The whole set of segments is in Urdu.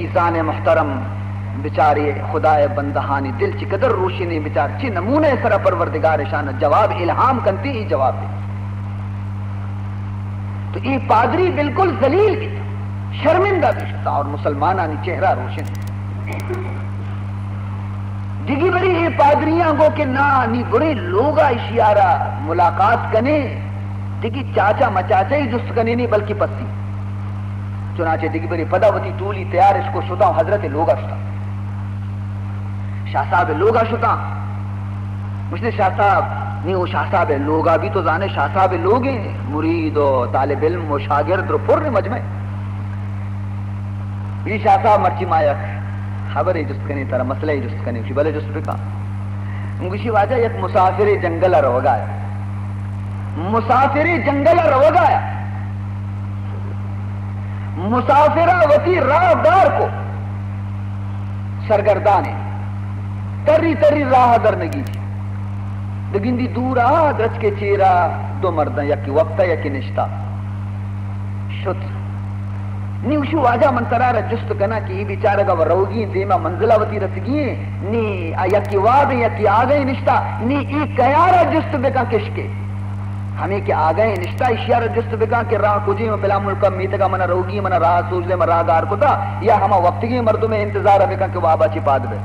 عزیزان محترم بیچاری خدای بندہانی دل چی قدر روشنی بیچار چی نمونے سر پروردگار شان جواب الہام کنتی ہی جواب دے. تو یہ پادری بالکل ذلیل کی شرمندہ بھی شتا اور مسلمانانی چہرہ روشن دیگی بری یہ پادریاں گو کہ نا نی بڑے لوگا اشیارہ ملاقات کنے دیگی چاچا مچاچا ہی جست کنے نہیں بلکہ پسی چنانچہ دیگی بری پداوتی ٹولی تیار اس کو شتا حضرت لوگا شتا شاہ صاحب لوگا شتا مجھ نے شاہ صاحب نہیں وہ شاہ صاحب لوگا بھی تو جانے شاہ صاحب لوگ ہیں مرید و طالب علم و شاگرد پر مجمع یہ شاہ صاحب مرچی مایا خبر ہے جست کنی طرح مسئلہ ہی جست کنی بلے جست بکا انگوشی واجہ یک مسافر جنگل رو گایا مسافر جنگل رو گایا مسافرہ وتی راہ دار کو سرگردانے تری تری راہ در نگی دگندی دور آد رچ کے چیرا دو مردن یکی وقتا یکی نشتا شد نیوشو واجہ منترارا جست کنا کہ یہ بیچارہ گا روگی دیما منزلہ وتی رسگی نی یکی واد یکی آگئی نشتا نی ای کیارا جست بکا کشکے ہمیں کہ آگئے نشتا اشیارہ جست بکا کہ راہ کجی میں پلا ملکا میتگا منا روگی منا راہ سوچ لے منا راہ دار کو تا یا ہما وقتگی مردوں میں انتظار بکا کہ وابا چی پاد بے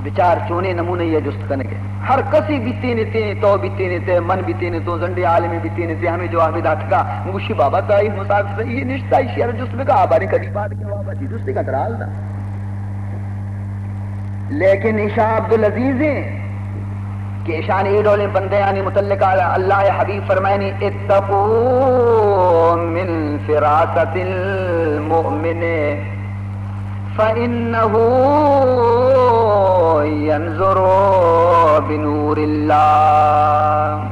بچار چونے نمونے یہ جست کنے گے ہر کسی بیتے نیتے تو بیتے نیتے من بیتے نیتو زنڈے عالمی بیتے نیتے ہمیں جو آبی داتکا مگوشی بابا تائی مساق سے یہ نشتا اشیارہ جست بکا آباری کدی پاد کے وابا چی جستے کا ترال دا لیکن عشاء عبدالعزیز ہیں کہ شان ایڈولیں بندے یعنی متعلق اللہ حبیب فرمائنی اتقو من فراست المؤمن فإنه ينظر بنور اللہ.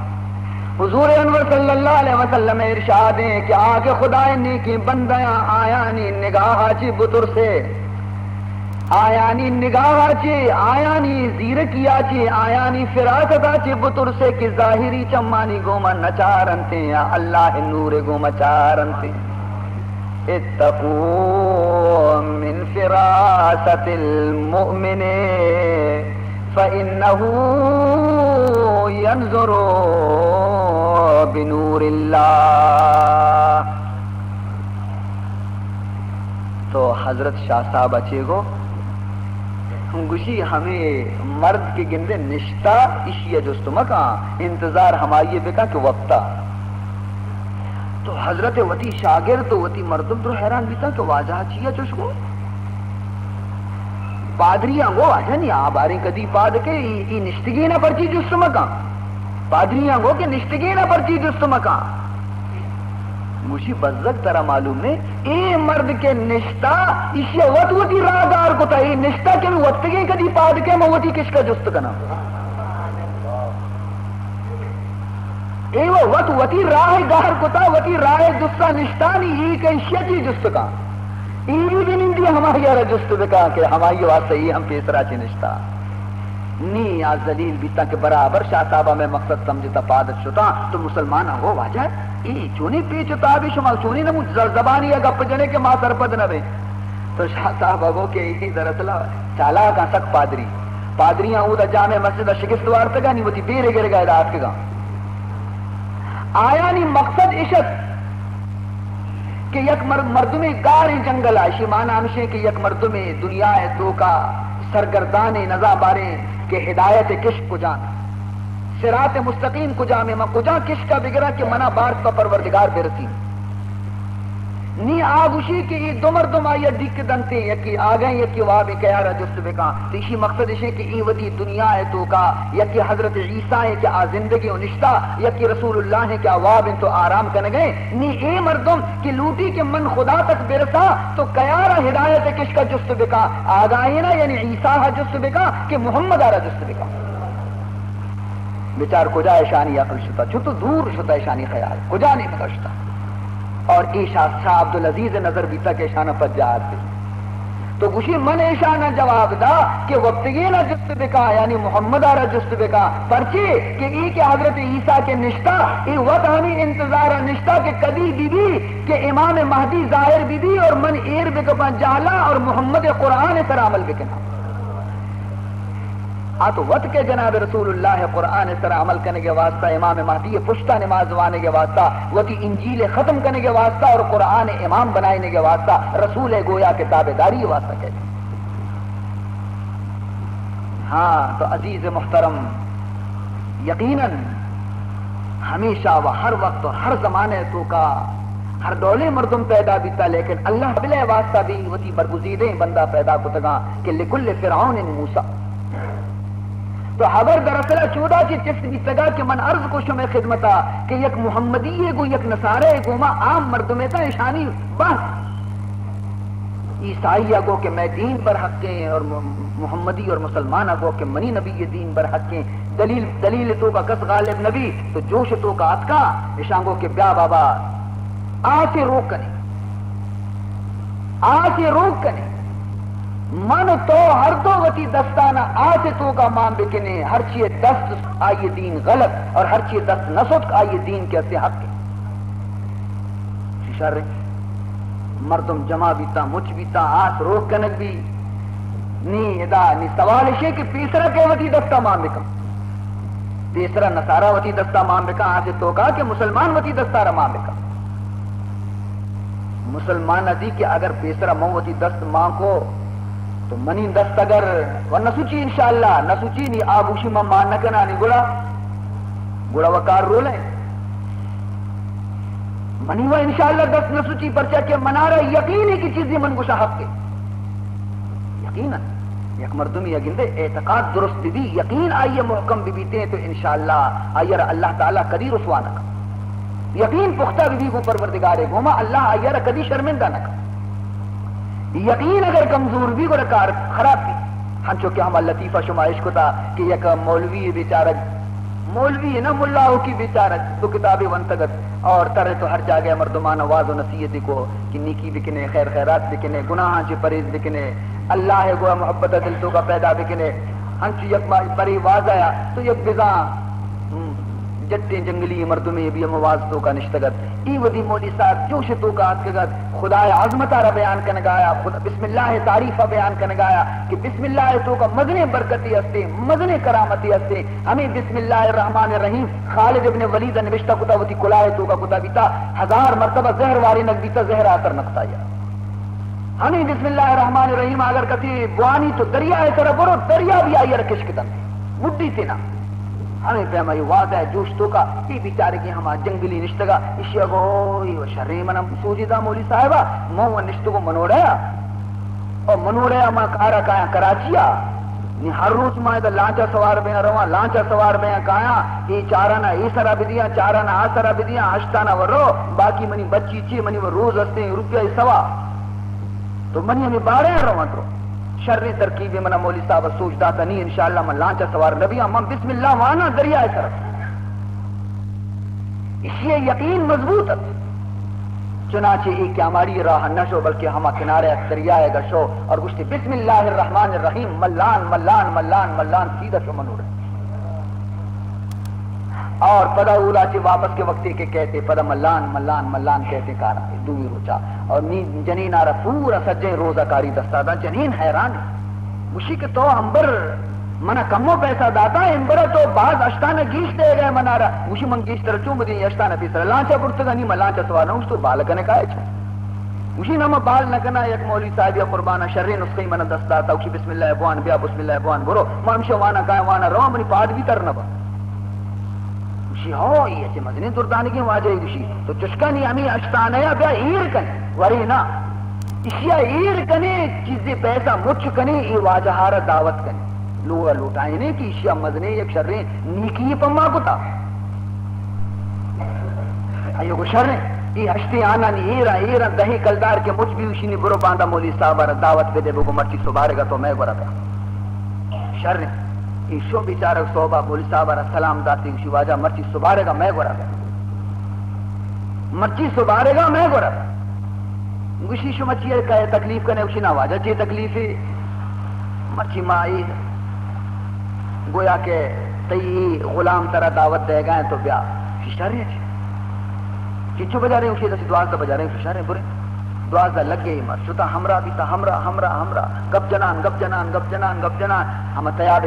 حضور انور صلی اللہ علیہ وسلم ارشاد ہیں کہ آگے خدا نیکی بندیاں آیانی نگاہ چی بطر سے آیانی نگاہ چی آیانی زیرکیا چی آیانی فراست چی بطر سے کہ ظاہری چمانی گوما نچارنتے یا اللہ نور گوما چارنتے. اتقوا من فراست المؤمن فإنه ينظر بنور اللہ. تو حضرت شاہ صاحب اچھے گو گوشی ہمیں مرد کے گندے نشتہ اشیاء جست مکا انتظار ہماری بکا کہ وقتا. تو حضرت وتی شاگرد تو وتی مردم تو حیران بیتا کہ واجہ چیا چشکو پادریاں گو واجہ نہیں آباری کدی پاد کے ای نشتگی نہ پرچی جست مکا پادریاں گو کہ نشتگی نہ پرچی جست مکا مجھے بزرگ طرح معلوم ہے اے مرد کے نشتہ اسے وطوتی راہدار کو تا اے نشتہ کے وطگی کدی پاد کے موتی کس کا جست کنا اے وہ وطوتی راہ دار کو تا وطی راہ جستہ نشتانی ای کئی شیطی جست کا ای بھی نندی ہماری آرہ جست بکا کہ ہماری واسطہ ہی ہم پیسرا چی نشتہ نی آز ذلیل بیتا کہ برابر شاہ صاحبہ میں مقصد سمجھتا پادت شتا تو مسلمان ہو واجہ ای چونی پیچتا بھی شما چونی نمو زبانی یا گپ جنے کے ماں سرپد نہ بے. تو شاہ صاحبہ کو کہ ایسی دراصلہ چالا کا سک پادری پادریاں او دا جامع مسجد شکست وارتا گا نہیں وہ تی بیرے گرے گا ادات کے گا آیا نہیں مقصد عشت کہ یک مردمی گاری جنگل آشی مانا ہمشے کہ یک مردمی دنیا ہے تو کا سرگردان نظام بارے کہ ہدایت کشف کو جان صراط مستقیم کو جامع میں کجا کس کا بگڑا کہ منا بارت کا پروردگار برسی نی آگوشی کہ یہ دو مردم آئی دیکھ دنتے یکی آگئیں یکی وابی کیارا جست بکا تو اسی مقصد ہے کہ ای ودی دنیا ہے تو کا یکی حضرت عیسیٰ ہے کہ آ زندگی و نشتہ یکی رسول اللہ ہے کہ آواب ان تو آرام کرنے گئے نی اے مردم کی لوٹی کے من خدا تک برسا تو کیارا ہدایت کس کا جست بکا آگائیں نا یعنی عیسیٰ جست بکا کہ محمد آرہ جست بکا بیچار کجا شانی عقل شتا چھو تو دور شتا شانی خیال کجا نہیں پتا شتا اور ایشا شاہ عبدالعزیز نظر بیتا کہ شانہ پر جا آتے تو تو گوشی من ایشانہ جواب دا کہ وقتگینا جست بکا یعنی محمد آرہ جست بکا پرچے کہ ای کہ حضرت عیسیٰ کے نشتہ ای وقت ہمیں انتظار نشتہ کہ کدی بی بی کہ امام مہدی ظاہر بی بی اور من ایر بکپا جالا اور محمد قرآن سر عمل بکنا تو وقت کے جناب رسول اللہ قرآن سر عمل کرنے کے واسطہ امام مہدی پشتہ نماز وانے کے واسطہ وتی انجیل ختم کرنے کے واسطہ اور قرآن امام بنانے کے واسطہ رسول گویا کے تابعداری کے واسطہ کہتے ہیں. ہاں تو عزیز محترم یقیناً ہمیشہ و ہر وقت اور ہر زمانے تو کا ہر دولے مردم پیدا بیتا لیکن اللہ بلے واسطہ بھی وتی برگزیدیں بندہ پیدا کو تگا کہ لکل فرعون موسیٰ. تو اگر دراصل چودہ کی چفت بھی تگا کہ من عرض کو شمع خدمتا کہ یک محمدی گو یک نصارے گو ما عام مردمے تا اشانی بس عیسائی گو کہ میں دین پر حق کے اور محمدی اور مسلمان گو کہ منی نبی دین پر حق کے دلیل تو کا کس غالب نبی تو جوش تو کا اتکا اشانگو کہ بیا بابا آسے روک کنے من تو ہر تو وتی دستانہ آسے تو کا مام بکنے ہر چیز دست آئیے دین غلط اور ہر چیز دست نسوت آئیے دین کے اسے حق کے شر مردم جمع بیتا مچ بیتا آس روک کنک بھی نی ادا نی سوال شے کہ پیسرا کے وتی دستا مام بکم تیسرا نصارہ وتی دستا مام بکا آسے تو کا کہ مسلمان وتی دستا مام بکا مسلمان ادی کہ اگر پیسرا مو وتی دست ماں کو تو منی دست اگر و نسوچی انشاءاللہ نسوچی نی آبوشی من مان نکنا نی گوڑا وکار رولے منی و انشاءاللہ دست نسوچی پرچا کہ منارا یقینی کی چیزی من گوشا حق کے یقینا یک مردمی یقین اعتقاد درست بھی یقین آئیے محکم بھی بیتے ہیں تو انشاءاللہ آئیر اللہ تعالیٰ کدی رسوا نہ کر یقین پختہ بھی کو پروردگارے گوما اللہ آئیر کدی شرمندہ نہ کر یقین اگر کمزور بھی کو رکار خراب بھی ہم چونکہ ہم لطیفہ شمائش کو تھا کہ یک مولوی بیچارہ مولوی ہے نا ملاؤ کی بیچارہ تو کتابیں ونتگت اور ترے تو ہر جاگہ مردمان آواز و نصیحت کو کہ نیکی بکنے خیر خیرات بکنے گناہ چی پریز بکنے اللہ ہے گوہ محبت دل تو کا پیدا بکنے ہنچ یک بری واز آیا تو یک بزاں جٹیں جنگلی مردمی بھی آواز تو کا نشتگت ای ودی مولی صاحب جوش تو کا آتکگت خدا عظمتہ را بیان کنگایا بسم اللہ تعریفہ بیان کنگایا کہ بسم اللہ تو کا مزن برکتی ہستے مزن کرامتی ہستے ہمیں بسم اللہ الرحمن الرحیم خالد ابن ولید نوشتہ کتا وتی کلائے تو کا کتا بیتا 1000 مرتبہ زہر واری نک بیتا زہر آتر نکتا یا ہمیں بسم اللہ الرحمن الرحیم اگر کسی بوانی تو دریا ہے سر برو دریا بھی آئی رکش کتن مڈی تینا ہمیں پیمائی واضح ہے جوش تو کا ای بیچارے کی ہما جنگلی نشتگا اشیا گوئی و شرری منم سوجیدہ مولی صاحبہ مو نشتگو منوڑیا اور منوڑیا ما کارا کایا کراچیا نی ہر روز ماں دا لانچا سوار بیاں رواں لانچا سوار بیاں کایا ای چارانا ای سرا بدیاں چارانا آ سرا بدیاں ہشتانا ورو باقی منی بچی چی منی وہ روز ہستے ہیں روپیہ سوا تو منی ہمیں بارے رواں تو شر ترکیب منا مولی صاحب سوچ داتا نہیں انشاءاللہ من لانچا سوار نبی من بسم اللہ وانا دریا ہے طرف اس لیے یقین مضبوط ہے چنانچہ ایک ہماری راہ نہ شو بلکہ ہما کنارے دریا ہے گا شو اور گشتی بسم اللہ الرحمن الرحیم ملان ملان ملان ملان سیدھا شو منور اور پدا اولا چی واپس کے وقتی کے کہتے پدا ملان ملان ملان کہتے کارا دوی روچا اور جنین آرہ پورا سجے روزہ کاری دستا دا جنین حیران اسی کے تو ہمبر منا کمو پیسہ داتا امبرا تو بعض اشتانہ گیش دے گئے منارا اسی من گیش تر چون بدین اشتانہ پیسر لانچا پرتگا نہیں من لانچا سوانا اس تو بالکنے کائے چھو اسی نما بال نکنا یک مولی صاحب یا قربانا شرین اس کئی من دستا تا اسی بسم اللہ بوان بیا بسم اللہ بوان برو مامشو وانا کائے وانا رو منی پاد بھی تر نبا اسی ہو یہ چھ مزنی دردانی کی واجہ اسی تو چشکانی ہمیں اشتانہ یا بیا ایر کنے وری نا اسیا ایر کنے چیزیں پیسہ مچ کنے ای واجہ ہارا دعوت کنے لوگا لوٹائیں نے کہ اشیا مزنے یک شرین نیکی پما کتا ایو کو شرین ای ہشتی آنا نی ایرا دہی کلدار کے مجھ بھی اسی نی برو باندھا مولی صاحب دعوت پہ دے بگو مرچی سبارے گا تو میں گورا گا شرین ای شو بیچارہ صوبہ مولی صاحب سلام داتی اسی واجہ مرچی سبارے گا میں گورا گا مرچی سبارے گا میں گورا گا گوشی شو مچی کا تکلیف کنے گوشی نواجہ چی تکلیف مرچی مائی گویا کہ تی غلام ترہ دعوت دے گئے تو بیا شیشہ رہے ہیں چیچو بجا رہے ہیں اسی دسی دعاز دا بجا رہے ہیں شیشہ رہے ہیں برے دعاز دا لگ گئی مر شتا ہمراہ بھی تا ہمراہ گپ جنان ہم تیاب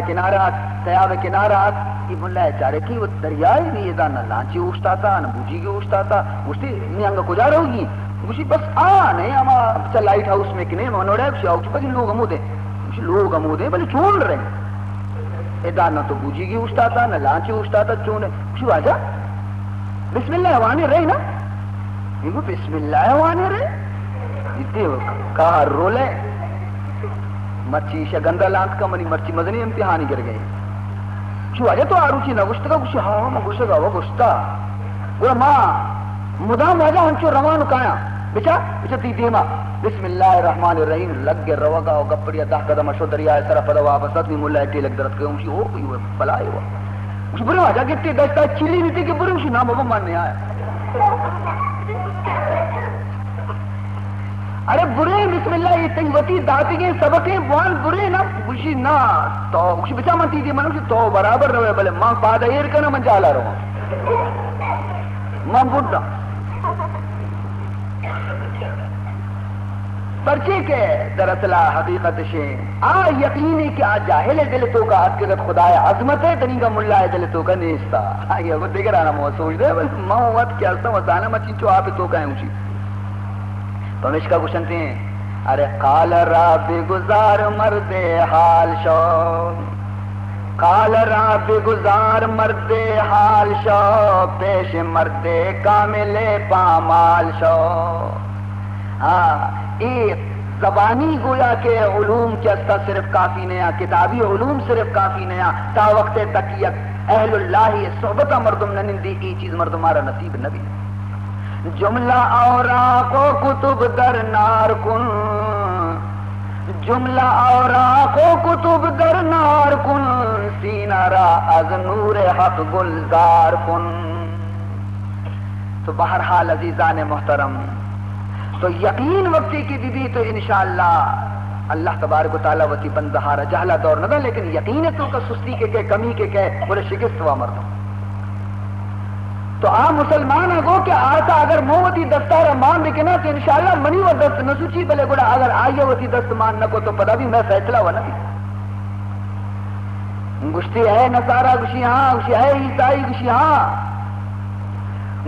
کنارات یہ ملہ چارے کی وہ دریائی بھی دا نہ لانچی اوشتا تا نہ بوجی کی اوشتا تا اوشتی نیانگا کجا رہو گی گوشی بس آنے ہما چل لائٹ ہاؤس میں کنے منوڑا ہے گوشی آوچی بلی لوگ امو دیں بلی چون رہے ہیں ادا نہ تو بوجی کی اوشتا تا نہ لانچی اوشتا تا چون ہے گوشی واجہ بسم اللہ وانے رہے نا یہ گو بسم اللہ وانے رہے اتنے کہا رولے مرچی شگندہ لانت کا منی مرچی مدنی امتحانی گر گئی شو آجا تو آروچی نگوشتا کا گوشتا ہاں ما گوشتا گا وہ گوشتا گوڑا ماں مدام واجا ہنچو روانو کایا بچا تی دیما بسم اللہ الرحمن الرحیم لگ گے روگا و گپڑیا دہ قدم اشو دریائے سرا پدا واپس اتنی ملا ایٹی لگ درد کرے مشی ہو کوئی ہوئے بلائی ہوا مشی برے واجا گٹی دستا چلی نہیں تھی کہ برے مشی نام بابا ماننے آیا ارے برے بسم اللہ یہ تنگوتی داتی گئے سبقیں بوان برے نا بشی نا تو بشی بچا منتی دی منو تو برابر روے بلے ماں پادا ایر کرنا من جالا رہا ماں بڑھا پرچے کے دراصلہ حقیقت شیں آ یقینی کہ آ جاہل دل تو کا حقیقت خدا عظمت ہے تنیگا ملا دل تو کا نیستا آئیے وہ دیکھ رہا نا سوچ دے بس ماں وقت کیا ستا وزانا مچی چو آپ تو کا ہے اونچی تو ہم اس کا گوشنتے ہیں ارے قال رب گزار مرد حال شو قال رب گزار مرد حال شو پیش مرد کامل پامال شو ہاں ایک زبانی گویا کہ علوم کے استا صرف کافی نیا کتابی علوم صرف کافی نیا تا وقت تقیت اہل اللہ صحبت مردم نندی ای چیز مردم مارا نصیب نبی جملہ اوراق و کتب در نار کن جملہ اوراق و کتب در نار کن سینہ را از نور حق گلزار کن تو بہرحال عزیزان محترم تو یقین وقتی کی دی تو انشاءاللہ اللہ تبارک و تعالی وتی بندہارا جہلا دور نہ لیکن یقین تو کا سستی کے کمی کے بولے شکست ہوا مردم تو آپ مسلمان گو کہ آتا اگر موتی دستار مان بکنا تو انشاءاللہ منی و دست نسوچی بلے گوڑا اگر آئیے وتی دست مان نکو تو پدا بھی میں فیصلہ ہوا نبی گشتی ہے نصارہ گشی ہاں گشی ہے عیسائی گشی ہاں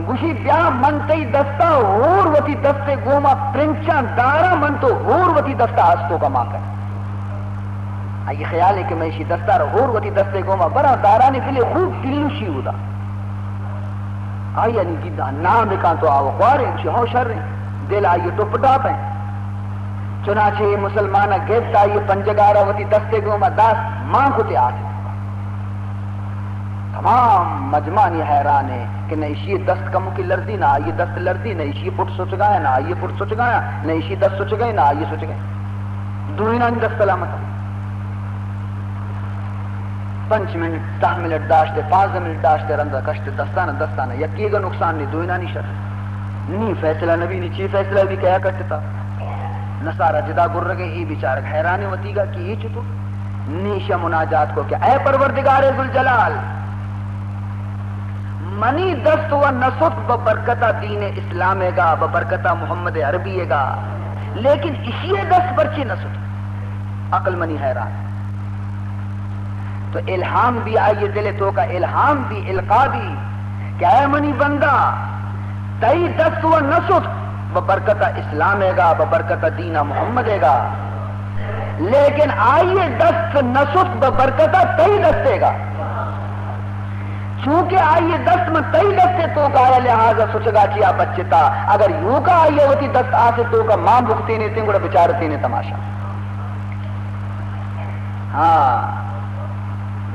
گشی بیا منتی دستا ہور وتی دستے گوما پرنچان دارا من تو ہور وتی دستا ہستو کا ماں کر آئی خیال ہے کہ میں اسی دستار ہور وتی دستے گوما برا دارانی کے لیے خوب دلوشی ہوتا آئی نہیں کی نام لکھا تو آو خوارے اچھی ہو شر رہے دل آئیے تو پٹاپ ہیں چنانچہ یہ مسلمانہ گفت آئیے پنجگارہ وتی دستے گوما داس ماں کو تے آتے تمام مجمانی حیران ہے کہ نہ اسی دست کمو کی لردی نہ آئیے دست لردی نہ اسی پٹ سوچ گایا نہ آئیے پٹ سوچ گایا نہ اسی دست سوچ گئے نہ آئیے سوچ گئے دنیا نہیں دست سلامت 5 منٹ 10 منٹ داشتے 5 منٹ داشتے رندہ کشتے دستانہ یکی گا نقصان نہیں دوئنا نہیں شر نہیں فیصلہ نبی نہیں چی فیصلہ بھی کیا کرتے تھا نصارہ جدا گر رگے ہی بیچارک حیرانے ہوتی گا کہ یہ چھتو نیشہ مناجات کو کہ اے پروردگار ذوالجلال منی دست و نصف ببرکتہ دین اسلام گا ببرکتہ محمد عربی گا لیکن اسی دست برچے نصف عقل منی حیران تو الہام بھی آئیے دل تو کا الہام بھی القا بھی کہ اے منی بندہ تئی دست و نصف ببرکتہ اسلام گا ببرکتہ دین محمد گا لیکن آئیے دست نصف ببرکتہ تئی دستے گا چونکہ آئیے دست میں تئی دستے تو کا آیا لہذا سوچگا چیا بچتا اگر یوں کا آئیے ہوتی دست آسے تو کا ماں بھکتے نے تنگوڑا بچارتے نے تماشا ہاں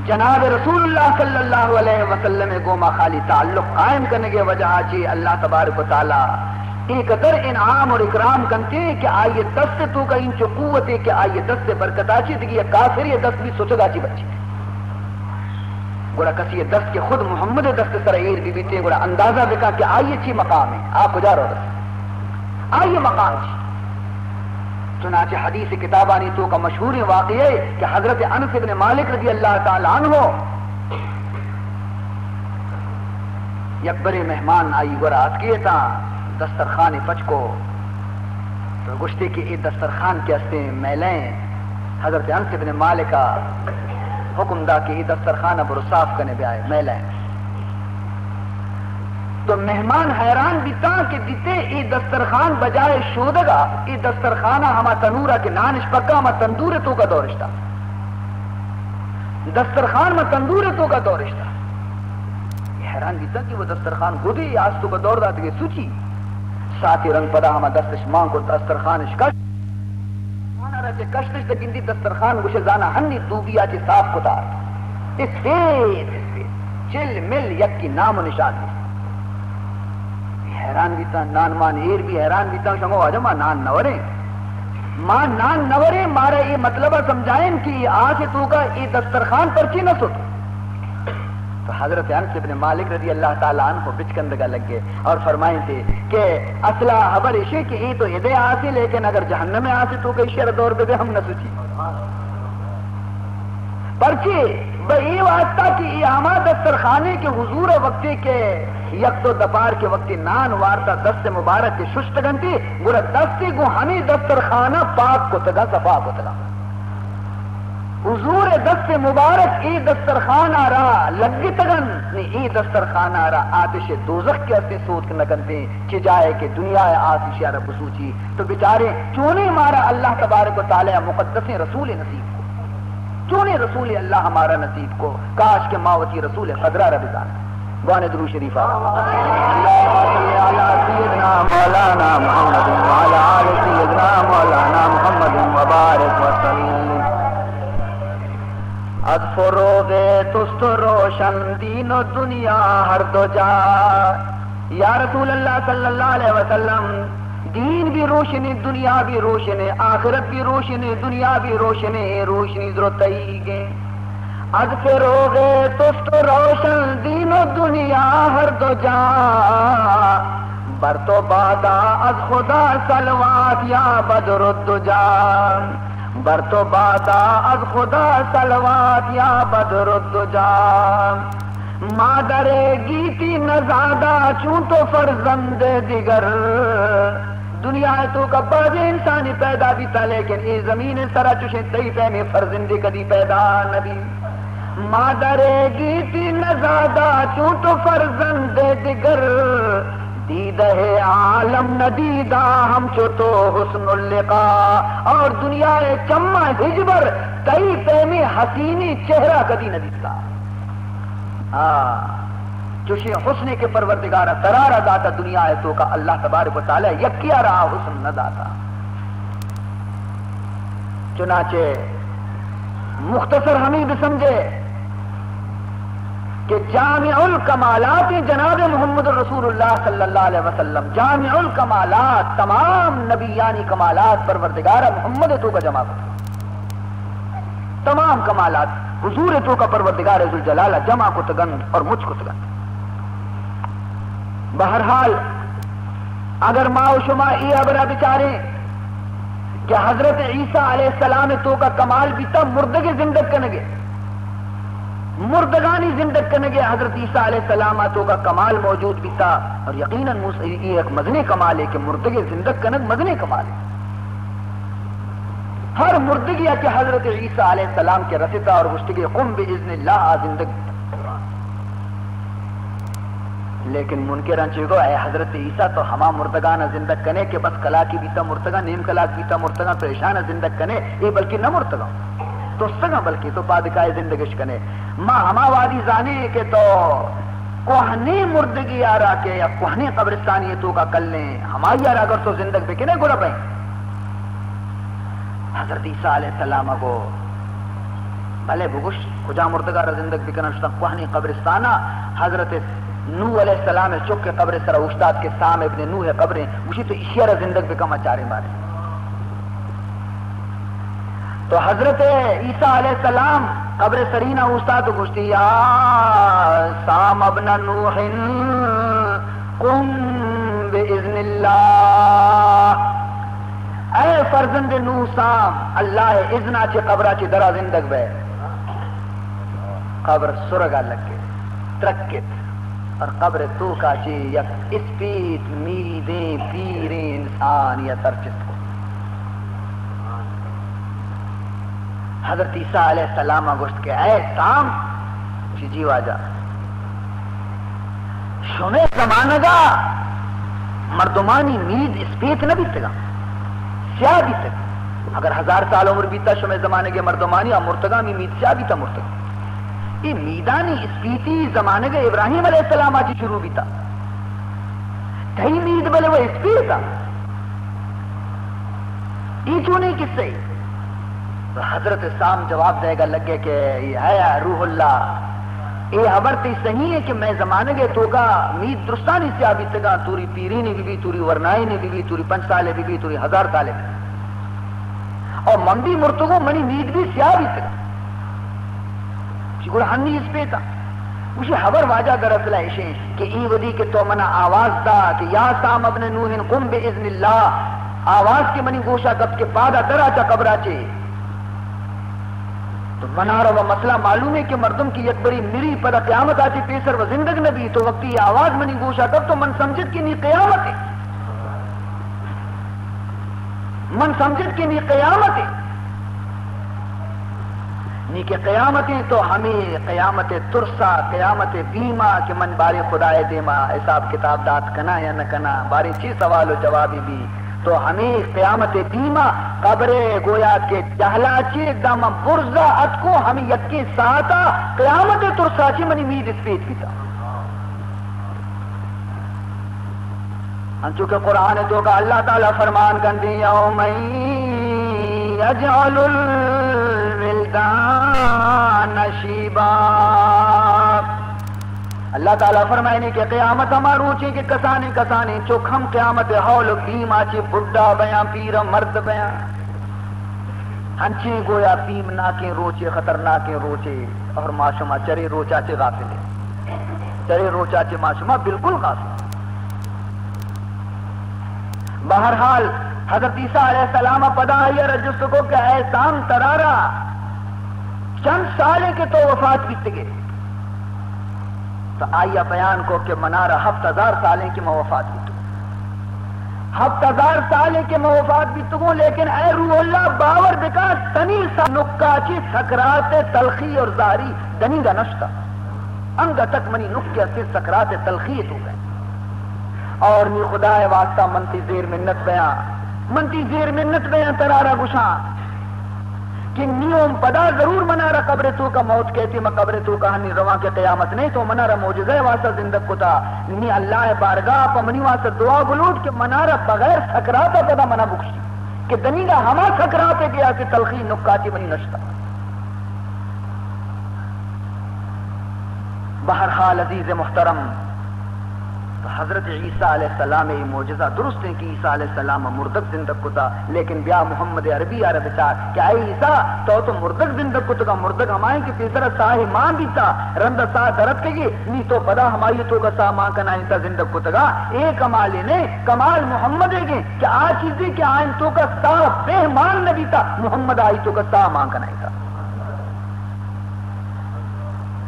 جناب رسول اللہ صلی اللہ علیہ وسلم گوما خالی تعلق قائم کرنے کے وجہ چی اللہ تبارک و تعالی ایک در انعام اور اکرام کرتے ہیں کہ آئیے دست تو کا انچو قوت ہے کہ آئیے دست برکتا چی دیکھئے کافر یہ دست بھی سوچگا چی بچی گوڑا کسی یہ دست کے خود محمد دست سرائیر بھی بیتے گوڑا اندازہ بکا کہ آئیے چی مقام ہے آپ کجا رو دست آئیے مقام چی چنانچہ حدیث کتابانی تو کا مشہور واقعہ ہے کہ حضرت انس بن مالک رضی اللہ تعالی عنہ یک بڑے مہمان آئی گرات کیے تھا دسترخوان پچ کو تو گشتے کی یہ دسترخوان کے ہستے میلیں حضرت انس بن مالک کا حکم دا کہ یہ دسترخوان اب صاف کرنے بھی آئے میلیں تو مہمان حیران بھی تھا کہ دیتے یہ دسترخوان بجائے شودگا یہ دسترخانہ ہما تنورا کے نانش پکا ہما تندور تو کا دورشتا دسترخوان میں تندور تو کا دورشتا حیران بھی تھا کہ وہ دسترخوان گودی آج تو کا دور دا کہ سوچی ساتھی رنگ پدا ہما دستش مان کو دسترخوانش کش مانا رہا چے کشتش دا گندی دسترخوان گوشے زانا ہنی دوبیا چے صاف کتار اس فید چل مل یک کی نام و نشان دی حیران بھی تھا نان مان ایر بھی حیران بھی تھا شنگو آجا ماں نان نورے ماں نان نورے مارا یہ مطلبہ سمجھائیں کہ آج تو کا یہ دسترخوان پر چی نہ سوٹ تو حضرت انس بن مالک رضی اللہ تعالیٰ عنہ کو بچکندگا لگ گئے اور فرمائیں تھے کہ اصلا خبر اشے کہ یہ تو ادے آسی لیکن اگر جہنم میں آسی تو کہ شر دور بے ہم نہ سوچی پرچی بئی واسطہ کی یہ ہما دسترخانے کے حضور وقتی کے یک تو دپار کے وقتی نان وارتا دست مبارک کے ششتگن تھی گورا دستی گو ہمیں دسترخانہ پاک کو تگا صفا کو تگا حضور دست مبارک ای دسترخان آ رہا لگی تگن ای دسترخان آ رہا آتش دوزخ کے اصلی سوت نگنتے چی جائے کہ دنیا آتش یا رب سوچی تو بیچارے چونے مارا اللہ تبارک و تعالی مقدس رسول نصیب کو چونے رسول اللہ ہمارا نصیب کو کاش کے ماوتی رسول خضرہ رب جانا گوانے درو شریفہ سیدنا مولانا محمد وعلى آل سیدنا مولانا محمد وبارک وسلم از فروغ تست روشن دین و دنیا ہر دو جا یا رسول اللہ صلی اللہ علیہ وسلم دین بھی روشنی دنیا بھی روشنی آخرت بھی روشنی دنیا بھی روشنی روشنی ضرورت گے از فروغ تست روشن دین و دنیا ہر دو جا بر تو بادا از خدا صلوات یا بدر الدجا بر تو بادا از خدا صلوات یا بدر الدجا مادر گیتی نزادہ چون تو فرزند دیگر دنیا تو کباز انسانی پیدا بھی تھا لیکن یہ زمین سرا چوشے تئی پہنے فرزندی کدی پیدا نبی مادر گیتی نزادہ چون تو فرزند دیگر دیدہ عالم ندیدہ ہم چو تو حسن اللقاء اور دنیا چمہ ہجبر کئی پہمی حسینی چہرہ کدی ندیدہ چوشی حسن کے پروردگارہ ترارہ داتا دنیا تو کا اللہ تبارک و تعالی یکیا رہا حسن نہ داتا چنانچہ مختصر ہمیں بھی سمجھے کہ جامع الکمالات جناب محمد رسول اللہ صلی اللہ علیہ وسلم جامع الکمالات تمام نبیانی کمالات پروردگار محمد تو کا جمع کو تمام کمالات حضور تو کا پروردگار ذوالجلالہ جمع کو تگن اور مجھ کو تگن بہرحال اگر ماں و شما ای ابرا بچارے کہ حضرت عیسیٰ علیہ السلام تو کا کمال بھی تھا مردگی زندگ کنگے مردگانی زندگ کنگے حضرت عیسیٰ علیہ السلام تو کا کمال موجود بھی تھا اور یقیناً یہ ایک مدنی کمال ہے کہ مردگی زندگ کنگ مدنی کمال ہے ہر مردگی ہے کہ حضرت عیسیٰ علیہ السلام کے رسطہ اور گشتگی قم باذن اللہ زندگ لیکن منکران چیگو اے حضرت عیسیٰ تو ہما مردگانا زندگ کنے کہ بس کلا کی بیتا مرتگا نیم کلا کی بیتا مرتگا پریشان زندگ کنے یہ بلکہ نہ مرتگا تو سگا بلکہ تو پادکائے زندگش کنے ماں ہما وادی زانے کے تو کوہنی مردگی آرا کے یا کوہنی قبرستانی تو کا کل لیں ہماری آرا اگر تو زندگ بے کنے گڑا پائیں حضرت عیسیٰ علیہ السلام کو بھلے بگوش کجا مردگا را زندگ بکنا شتا کوہنی قبرستانہ حضرت نوح علیہ السلام چک کے قبر سر استاد کے سام ابن نوح قبریں اسی تو اشیارہ زندگ بکم اچارے مارے تو حضرت عیسیٰ علیہ السلام قبر سرینہ استاد گشتی یا سام ابن نوح قم باذن اللہ اے فرزند نو سام اللہ اذنا چی قبرہ چی درا زندگ بے قبر سرگا لگے ترکت اور قبر تو کا چی یک اسپیت میدیں پیریں انسان یا ترچت کو حضرت عیسیٰ علیہ السلام گوشت کے اے سام چی جی واجہ شمیں زمانہ گا مردمانی مید اسپیت نہ بیتگا سیاہ بیتگا اگر 1000 سال عمر بیتا شمیں زمانے کے مردمانی اور مرتگا میں مید سیاہ بیتا مرتگا یہ میدانی اسپیتی زمانے کے ابراہیم علیہ السلام آجی شروع بیتا تہی مید بلے وہ اسپیتا یہ چونے کس سے حضرت سام جواب دے گا لگے کہ یا روح اللہ یہ خبر تی صحیح ہے کہ میں زمانے کے تو کا مید درستانی سے آبی تگا توری پیری نے بھی توری ورنائی نے بھی توری 5 سالے بھی توری 1000 سالے بھی اور مندی مرتگو منی مید بھی سیاہ بھی تگا چکڑا ہنی اس پہ تھا مجھے خبر واجہ در اصلہ ایشیں کہ ای ودی کہ تو منا آواز دا کہ یا سام ابن نوحن قم بإذن اللہ آواز کے منی گوشہ کب کے پادا درا چا قبرہ چے تو منارا و مسئلہ معلوم ہے کہ مردم کی یک بری میری پدا قیامت آتی پیسر و زندگ نبی تو وقتی یہ آواز منی گوشا کب تو من سمجھت کی نہیں قیامت ہے من سمجھت کی نہیں قیامت ہے نہیں کہ قیامت ہے تو ہمیں قیامت ترسا قیامت بیما کہ من باری خدای دیما حساب کتاب دات کنا یا نہ کنا باری چی سوال و جوابی بھی تو ہمیں قیامت بیما قبر گویا کے جہلا چی دم برزا اتکو ہمیں یکی ساتا قیامت ترسا چی منی مید اسپیت بیتا انچو کہ قرآن تو کا اللہ تعالیٰ فرمان کن دی یومئی یجعل الولدان شیبا اللہ تعالیٰ فرمائنے کہ قیامت ہمارو چی کہ کسانے کسانے چک ہم قیامت حول بیم آچی بڑھا بیاں پیر مرد بیاں ہنچے گویا بیم ناکیں روچے خطرناکیں روچے اور معاشمہ چرے روچا چے غافل ہے چرے روچا چے معاشمہ بالکل غافل بہرحال حضرت عیسیٰ علیہ السلام پدا آئی رجست کو کہ اے سام ترارا چند سالے کے تو وفات بیت گئے تو آئیہ بیان کو کہ منارہ 7000 سالیں کی میں وفات بیتوں 7000 سالیں کی میں وفات بیتوں لیکن اے روح اللہ باور بکا تنی سا نکاچی سکرات تلخی اور زاری دنی گا نشتا انگا تک منی نکیا سے سکرات تلخیت ہو گئے اور نی خدا واسطہ منتی زیر منت بیاں ترارا گشاں کہ نیوم پدا ضرور منارا قبر تو کا موت کہتی میں قبر تو کا ہنی رواں کے قیامت نہیں تو منارا موجزہ واسطہ زندگ کو تا نی اللہ بارگاہ پا منی واسطہ دعا گلوٹ کہ منارا بغیر سکراتا پدا منا بکشی کہ دنی گا ہما سکراتے گیا کہ تلخی نکاتی منی نشتا بہرحال عزیز محترم حضرت عیسیٰ علیہ السلام یہ معجزہ درست ہے کہ عیسیٰ علیہ السلام مردک زندگ کو تھا لیکن بیا محمد عربی عرب چاہ کہ اے عیسیٰ تو مردک زندگ کو تھا مردک ہمائیں کہ پیسر ساہ ماں بھی تھا رند ساہ درد کے گی نی تو پدا ہمائی تو کا ساہ ماں کنا انتا زندگ کو تھا اے کمال نے کمال محمد ہے گی کہ آ چیزیں کہ آئین تو کا ساہ بے مان نبی تھا محمد آئی تو کا ساہ ماں کنا تھا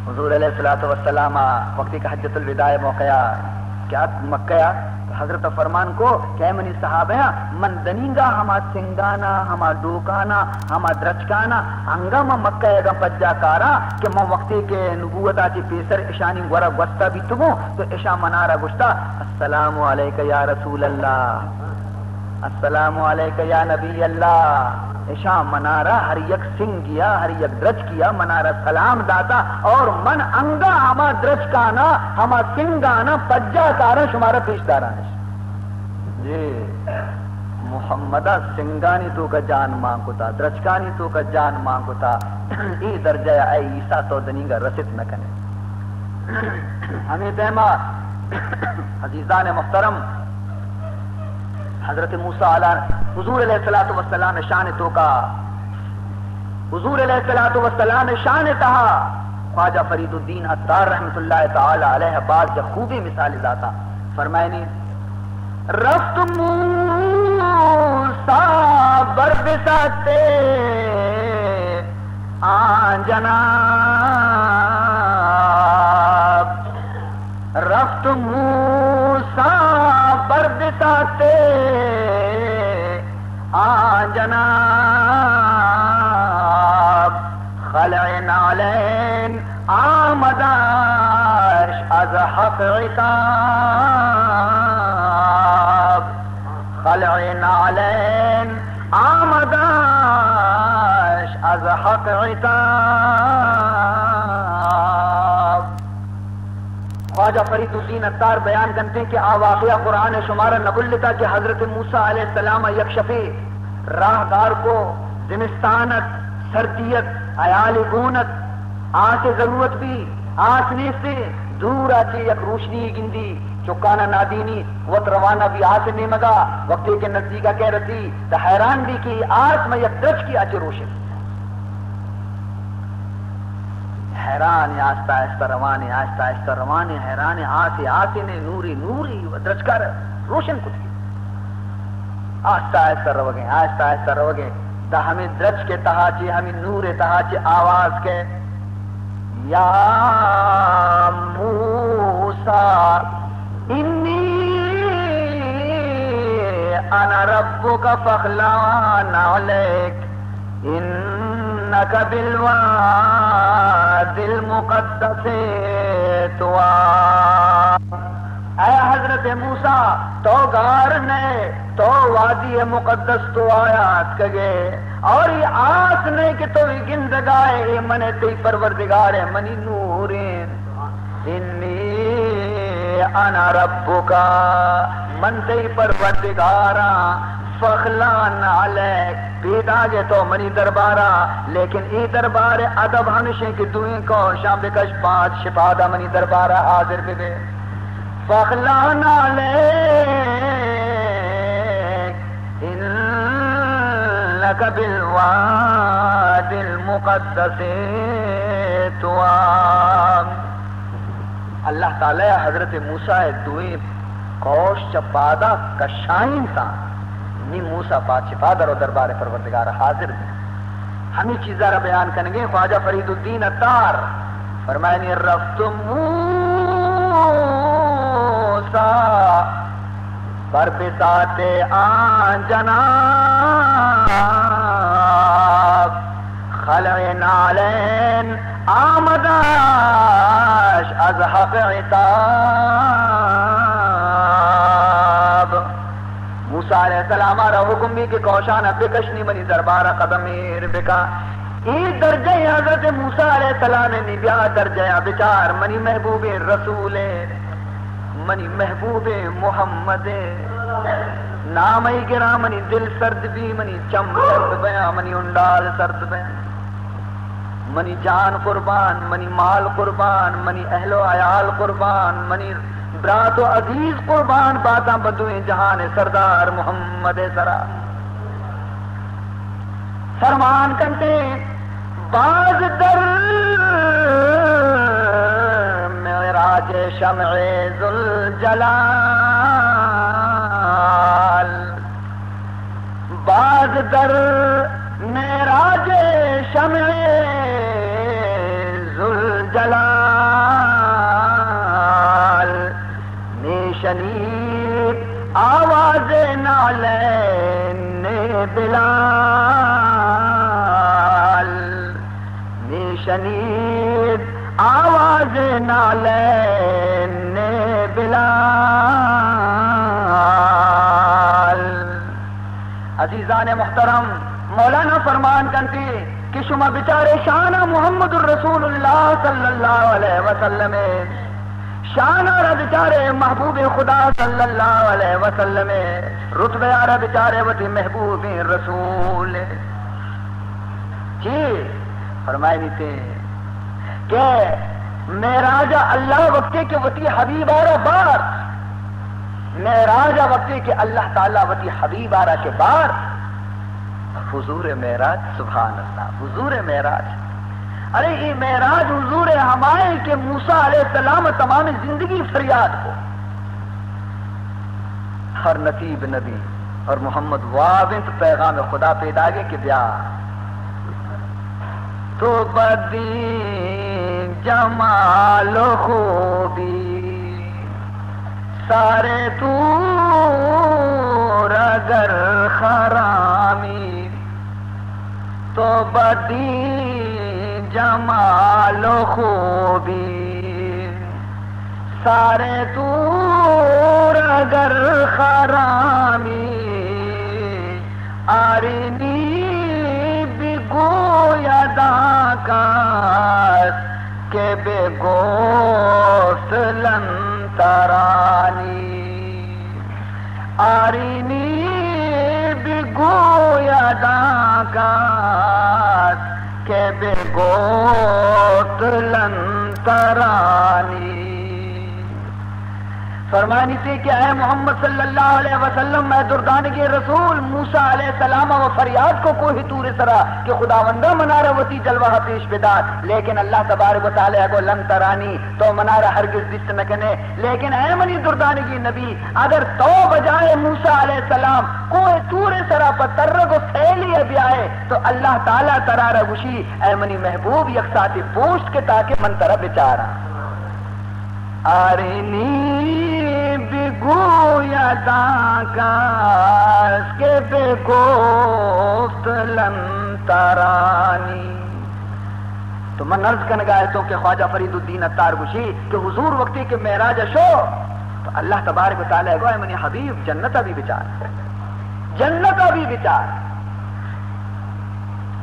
حضور علیہ السلام وقتی کا حجت الوداع موقع کیا مکہ حضرت فرمان کو کہ منی صحابہ من دنینگا ہما سنگانا ہما ڈوکانا ہما درچکانا ہنگاما مکہ گا پجا کارا کہ من وقتی کے نبوت آتی پیسر اشانی ورہ گوستا بھی تمو تو اشا منارا گوشتا السلام علیکہ یا رسول اللہ السلام علیکہ یا نبی اللہ اشا منارا ہر یک سنگ کیا ہر یک درج کیا منارا سلام داتا اور من انگا ہما درج کانا ہما سنگانا پجا کارا شمارا پیش دارانا جی محمدہ سنگانی تو کا جان ماں کو تا درجکانی تو کا جان ماں کو تا ای درجہ اے عیسیٰ تو دنیگا رسط نہ کنے ہمیں دیما عزیزان محترم حضرت موسیٰ حضور علیہ السلام شان تو کا حضور علیہ السلام شان تہا خواجہ فرید الدین عطار رحمت اللہ تعالی علیہ بعض خوبی مثال ذاتا فرمائنی رفت موسیٰ موسیٰ بر بساتے آن جناب، رفت موسیٰ بر بساتے آن جناب، خلع نعلین آمداش از حق عتاب، خلع نعلین آمداش از حق عتاب۔ خواجہ فرید الدین عطار بیان کرتے ہیں کہ واقعہ قرآن شمارہ نقل لیتا کہ حضرت موسیٰ علیہ السلام یک شفے راہدار کو زمستانت سردیت عیال گونت آسے ضرورت بھی آسنے سے دور آچے یک روشنی گندی چکانا نادینی وط روانہ بھی آسے نیمگا وقتی کے نزدیکا کہہ رسی تو حیران بھی کی آس میں یک درج کی آچے روشن حیران آہستہ آہستہ روانے آہستہ آہستہ روانے حیران آسے نے نوری نوری درج کر روشن کچھ کی آہستہ آہستہ رو گئے آہستہ آہستہ رو گئے دا ہمیں درج کے تہاچے ہمیں نور تہاچے آواز کے یا موسیٰ انی انا ربک فاخلع نعلیک انک بالوادی المقدس طوی۔ اے حضرت موسیٰ تو گار نے تو وادی مقدس تو آیات کگے اور یہ آس نے کہ تو گندگائے من تی پروردگار منی نورین انی انا ربکا من تی پروردگارا فخلع نعلیک پیدا گے تو منی دربارا لیکن ای دربار ادب ہمشے کہ دوئیں کو شام بکش پانچ شپادہ منی دربارا حاضر بے فخلع نعلیک انک بالوادی المقدس طوی۔ اللہ تعالی حضرت موسیٰ دوئیں کوش چپادہ کشائیں تھا نی موسیٰ پاک شپادہ رو دربار پروردگار حاضر بھی ہمیں چیزہ را بیان کریں گے۔ خواجہ فرید الدین عطار فرمائنی رفت موسیٰ بر بساط آن جناب، خلع نعلین آمداش از حق عتاب۔ موسیٰ علیہ السلام را حکم بھی کہ کوشانہ بکشنی منی دربارہ قدمیر بکا۔ ای درجہ حضرت موسیٰ علیہ السلام نے بیا درجہ بچار منی محبوب رسول منی محبوب محمد نام ای گرا منی دل سرد بھی منی چم سرد بیا منی انڈال سرد بیا منی جان قربان منی مال قربان منی اہل و عیال قربان منی برات و عزیز قربان باتاں بدوئیں جہان سردار محمد سرا فرمان کرتے باز در معراج شمع ذوالجلال، باز در معراج شمع ذوالجلال، شنید آواز نعلین بلال، شنید آواز نعلین بلال۔ عزیزان محترم مولانا فرمان کرتے کہ شما بچارے شانہ محمد الرسول اللہ صلی اللہ علیہ وسلم شان آرہ بچارے محبوب خدا صلی اللہ علیہ وسلم رتبے آرہ بچارے وتی محبوب رسول جی فرمائے دیتے کہ معراجہ اللہ وقتے کے وتی حبیب آرہ بار، معراجہ وقتے کے اللہ تعالیٰ وتی حبیب آرہ کے بار، حضور معراج سبحان اللہ حضور معراج ارے یہ معراج حضور ہمائے کہ موسیٰ علیہ السلام تمام زندگی فریاد کو ہر نصیب نبی اور محمد وابنت پیغام خدا پیدا گے کہ بیا تو بدی جمال و خوبی سارے تور اگر خرامی تو بدی جمال و خوبی سارے تور اگر خرامی آرینی بگویا داکاس کہ بے گوست لنترانی آرینی بگویا داکاس کہ بے گوست لنترانی. فرمانی تھی کہ اے محمد صلی اللہ علیہ وسلم میں دردانگی رسول موسیٰ علیہ السلام و فریاد کو کوئی طور سرا کہ خداوندہ منارہ وتی جلوہ پیش بدار لیکن اللہ تبارک و تعالیٰ کو لن ترانی تو منارہ ہرگز دست نکنے. لیکن اے منی دردانگی نبی اگر تو بجائے موسیٰ علیہ السلام کوئی طور سرا پر ترگ و سیلی بیائے تو اللہ تعالیٰ ترارہ گوشی اے منی محبوب یک ساتھی پوشت کے تاکہ من ترہ بچارا آرینی بگویا داکاس کے بے گفت لن ترانی. تو من عرض کرنے گا کہ خواجہ فرید الدین عطار گوشی کہ حضور وقتی کے معراج شو تو اللہ تبارک و تعالیٰ گو اے منی حبیب جنتا بھی بچار جنتا بھی بچار.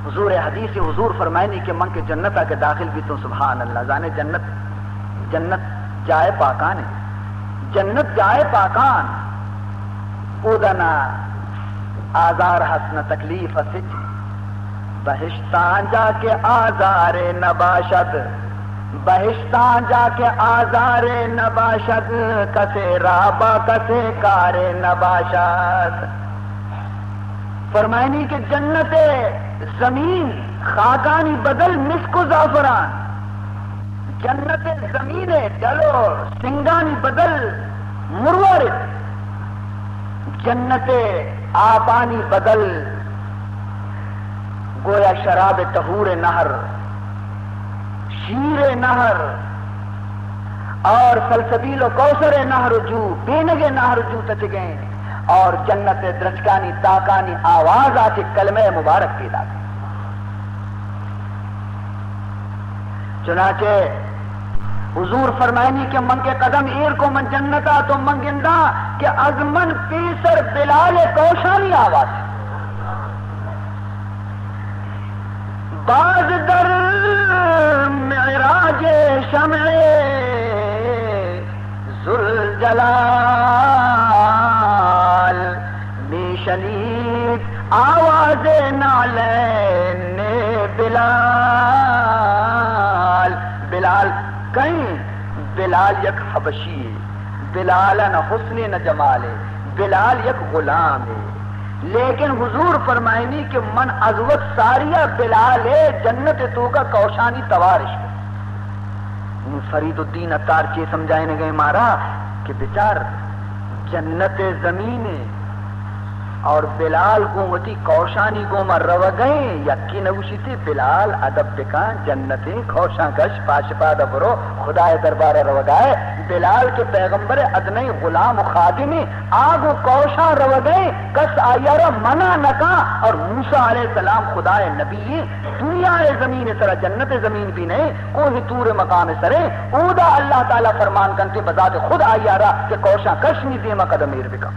حضور حدیث حضور فرمائنی کہ من کے جنتا کے داخل بھی تو سبحان اللہ جانے جنت جائے پاکان ہے جنت جائے پاکان اودنا آزار حسن تکلیف سچ بہشتان جا کے آزار نباشد بہشتان جا کے آزار نباشد کسے رابا کسے کار نباشد. فرمائنی کہ جنت زمین خاکانی بدل مسک و زعفران جنت زمین ڈلو سنگانی بدل مروارد جنت آبانی بدل گویا شراب طہور نہر شیر نہر اور سلسبیل و کوثر نہر جو بینگ نہر جو تچ گئے اور جنت درچکانی تاکانی آواز آتی کلمہ مبارک پیدا گئے. چنانچہ حضور فرمائنی کہ من کے قدم ایر کو من جنتا تو من گندا کہ از من پیسر بلال کوشانی آواز باز در معراج شمع ذوالجلال می شنید آواز نالین بلال کہیں بلال یک حبشی بلال نہ حسن نہ جمال بلال یک غلام ہے. لیکن حضور فرمائنی کہ من ازوت ساریہ بلال جنت تو کا کوشانی توارش. فرید الدین عطار کے سمجھائنے گئے مارا کہ بیچار جنت زمین اور بلال گومتی کوشانی گوما رو گئے یکی نوشی تھی بلال ادب بکان جنتی کوشان کش پاشپا دبرو خدا دربار رو گئے بلال کے پیغمبر ادنی غلام خادمی آگو کوشان رو گئے کس آیارا منع نکا. اور موسیٰ علیہ السلام خدا نبی دنیا زمین سرا جنت زمین بھی نہیں کوئی طور مقام سرے اودا اللہ تعالیٰ فرمان کنتے بذات خود آیارا کہ کوشان کش نہیں دیما قدم ایر بکا.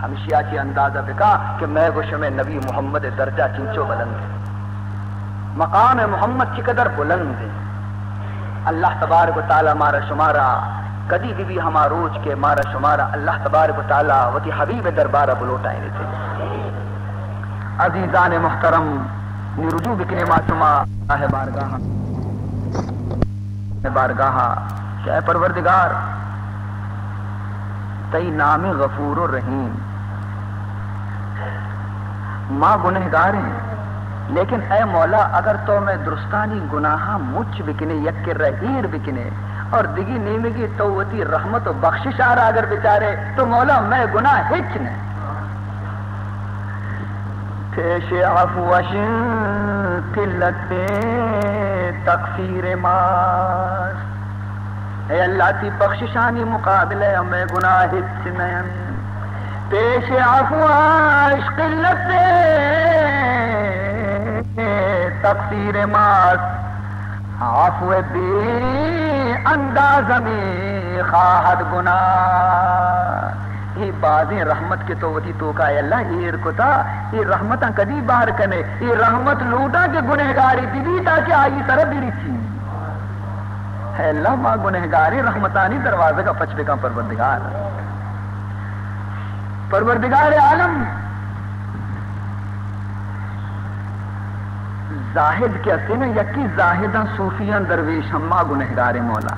ہمشیا کی اندازہ بکا کہ میں گوشم نبی محمد درجہ چنچو بلند ہے مقام محمد کی قدر بلند ہے. اللہ تبارک و تعالی مارا شمارا کدی بھی ہمارا روج کے مارا شمارا اللہ تبارک و تعالی وتی حبیب دربارہ بلوٹائیں تھے. عزیزان محترم رجوع بکنے معصومہ ہے بارگاہ کہ اے پروردگار تئی نام غفور و رحیم ماں گنہگار ہیں لیکن اے مولا اگر تو میں درستانی گناہا مچ بکنے یک کے رحیر بکنے اور دگی نیمگی توتی رحمت و بخشش آرہا اگر بچارے تو مولا میں گناہ ہچ نے پیش عفوش قلت تقصیر ماست، اے اللہ تی بخششانی مقابلے ہمیں گناہ اتنین، پیش عفوش قلت تقصیر ماست، عفو بی انداز میں خواہد گناہ، یہ بازیں رحمت کے توتی تو کا اے اللہ یہ رکتا یہ رحمتاں کدی باہر کنے، یہ رحمت لوٹا کے گنہگاری بھی تاکہ آئی طرح بھی تھی، اے اللہ ماں گنہگاری رحمتانی دروازے کا پچھلے کا پروردگار، پروردگار عالم زاہد کے اصلی میں یکی زاہداں صوفیاں درویش ہما گنہگار مولا،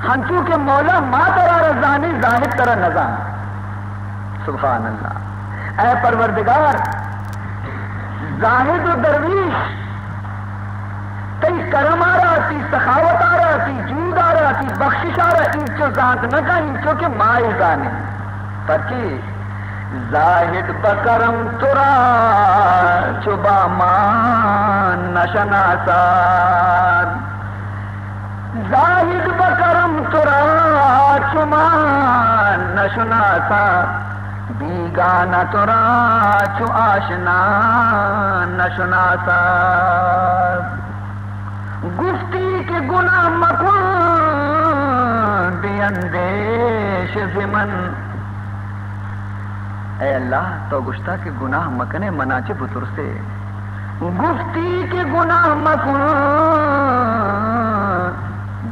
ہنچو کے مولا ما ترا رضانی زاہد ترا نظام، سبحان اللہ، اے پروردگار زاہد و درویش تی کرم آ رہا تی سخاوت آ رہا تی جود آ رہا تی بخشش آ رہا انچو ذات نہ کا انچو کے مائی زانے پرچی زاہد بکرم ترا چبا مان نشناسار، زاہد بکرم ترا چمان نشناسا، بیگانا ترا چو آشنا نشناسا، گفتی کے گناہ مکن بی اندیش زمن، اے اللہ تو گشتہ کے گناہ مکنے مناچے بطر سے، گفتی کے گناہ مکن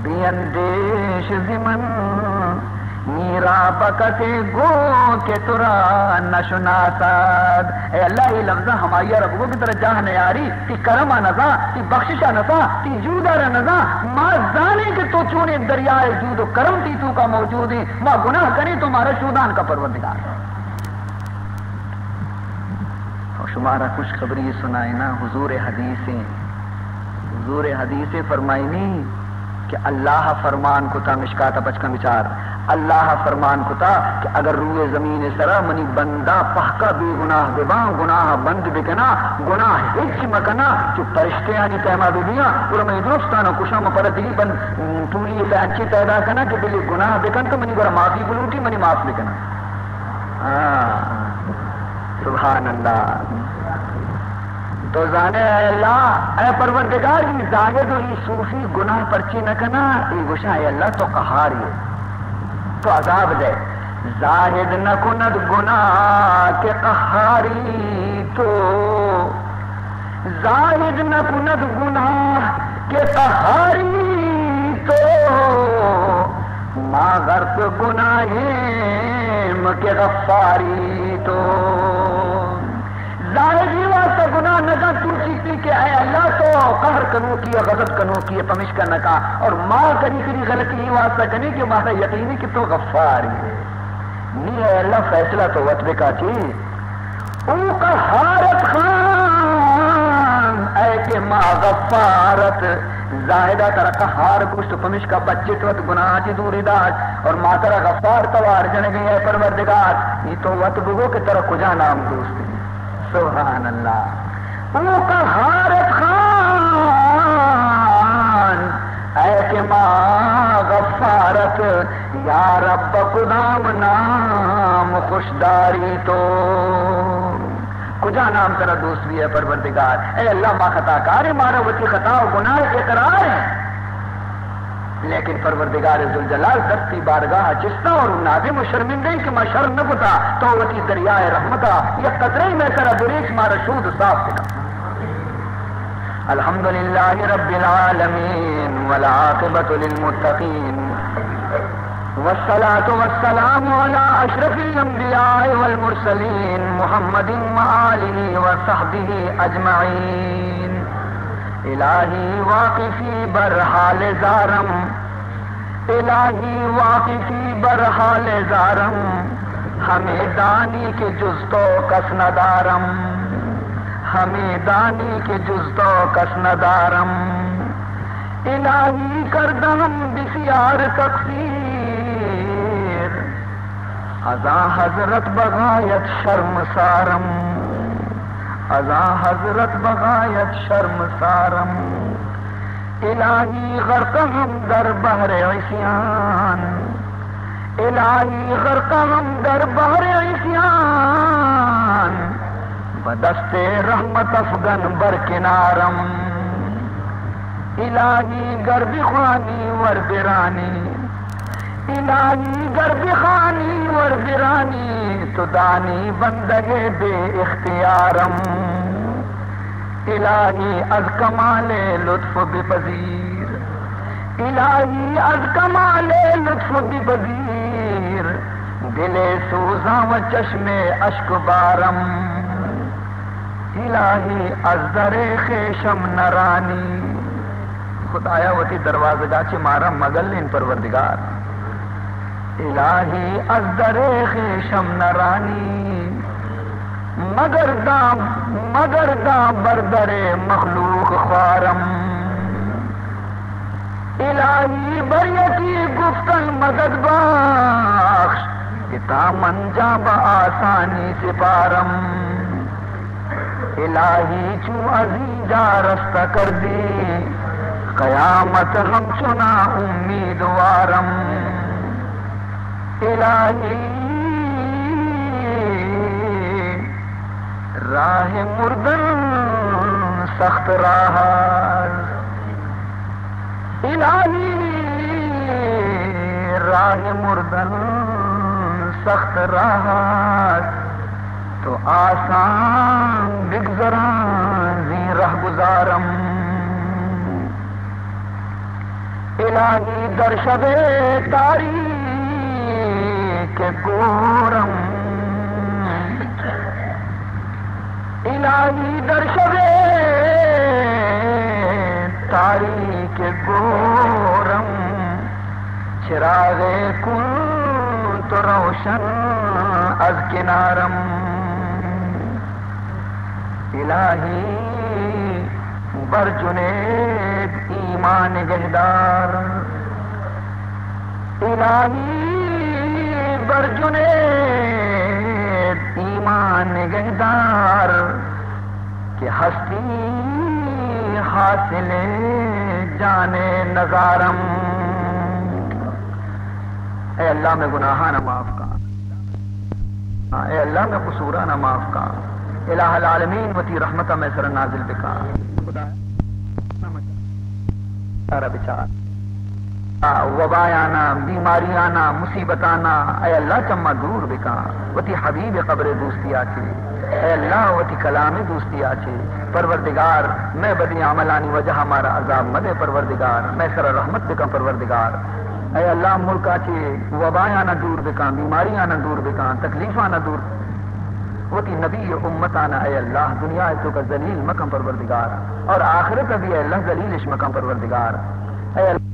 بی اندیش زمن، میرا بکتے گو کے ترا نشناساد، اے اللہ یہ لفظہ ہماری ربو کی طرح جاہ نیاری تی کرمہ نظا تی بخششہ نظا تی جودہ نظا، ما زانے کہ تو چونے دریائے جود و کرم تی تو کا موجود ہے، ما گناہ کریں تو مارا شودان کا پروردگار، شمارا خوشخبری سنائے نا حضور حدیثیں فرمائنی کہ اللہ فرمان کو تا مشکاتا پچکا بچار، اللہ فرمان کو تا کہ اگر روئے زمین سرا منی بندہ پہکا بے گناہ بباں گناہ بند بکنا گناہ ہچ مکنا چو پرشتے آنی تیمہ ببیاں اور میں درستانا کشا مپرد دلی بند تولی پہنچی پیدا کنا کہ بلی گناہ بکن تو منی گرہ معافی بلوٹی منی معاف بکنا، سبحان اللہ، تو زانے اے اللہ اے پروردگار یہ زاہد و یہ صوفی گناہ پرچی نہ کنا، یہ گوشا اے اللہ تو قہاری ہے تو عذاب دے، زاہد نہ کند گناہ کے قہاری تو، زاہد نہ کند گناہ کے قہاری تو، ما غرق گناہیم کے غفاری تو، زاہد یہ واسطہ گناہ نکا تو چیزی کہ اے اللہ تو قہر کنو کیا غضب کنو کیا پمش کا نکا، اور ماں کری کری غلطی یہ واسطہ کنے کہ ماں یقینی کہ تو غفاری ہے، نہیں اے اللہ فیصلہ تو وطبے کا چیز او قہارت خان، اے کہ ماں غفارت زاہدہ ترہ قہار گوشت پمش کا بچے تو گناہ چی دوری داج، اور ماں ترہ غفار توار جنے گئی اے پروردگار یہ تو وطبگو کہ ترہ کجا نام دوست ہے، سبحان اللہ، او قہارت خان اے کہ ماں غفارت یا رب کدام نام خوشداری تو، کجا نام ترا دوست بھی ہے پروردگار، اے اللہ ما خطا کار ہے، مارا وچی خطا و گناہ اقرار ہے، لیکن پروردگار ذوالجلال دستی بارگاہ چستا اور نادم و شرمندے کہ ما شرم نہ کتا تو وتی دریائے رحمتا یہ قطرے میں کرا دریش مارا شود صاف کتا، الحمدللہ رب العالمین والعاقبۃ للمتقین والصلاة والسلام على اشرف الانبیاء والمرسلین محمد وآلہ وصحبہ اجمعین، الہی واقفی برحال زارم، الہی واقفی برحال زارم، ہمیں دانی کے جز تو کس ندارم، ہمیں دانی کے جز تو کس ندارم، الہی کردم بسیار تقصیر، ازا حضرت بغایت شرم سارم، ازا حضرت بغایت شرم سارم، الہی غرقہم در بحر عصیان، الہی غرقہم در بحر عصیان، بدست رحمت افغن برکنارم، الہی گر بخوانی ور برانی، الہی گر بخوانی ور برانی، تو دانی بندگے بے اختیارم، الہی از کمال لطف بپذیر، الہی از کمال لطف بپذیر، دل سوزاں و چشم اشک بارم، الہی از در خیشم نرانی، خدایا وتی دروازگاہ چ مارا مگلین پروردگار، الہی از در خیشم نرانی، مگر دا بردر مخلوق خوارم، الہی بریتی گفتن مدد بخش، کتا منجا بآسانی سپارم، الہی چو عزیزہ رستہ کر دی، قیامت ہم چنا امیدوارم، الہی راہ مردن سخت راہ، الہی راہ مردن سخت راہ، تو آسان بگذراں زی رہ گزارم، الہی در شب تاریک گورم، الہی در شب تاریک گورم، چراغ کن تو روشن از کنارم، الہی بر جنید ایمان گہدار، الہی بر جنید ایمان گہدار، کہ ہستی حاصل جان نظارم، اے اللہ میں گناہانہ معاف کا، اے اللہ میں قصورانہ معاف کا، الہ العالمین وتی رحمتہ میں سر نازل بکا، خدا بچار وبایانا بیماریانا مصیبتانا، اے اللہ چما دور بکا، وتی حبیب قبر دوستی آچے، اے اللہ وتی کلام دوستی آچے، پروردگار میں بدی عملانی وجہ ہمارا عذاب مدے، پروردگار میں سر رحمت بکا، پروردگار اے اللہ ملک آچے وبایانا دور بکا، بیماریانا دور بکا، تکلیفانا دور، وتی نبی امتانا اے اللہ دنیا تو کا ذلیل مکم پروردگار، اور آخرت بھی اے اللہ ذلیلش مکم پروردگار، اے اللہ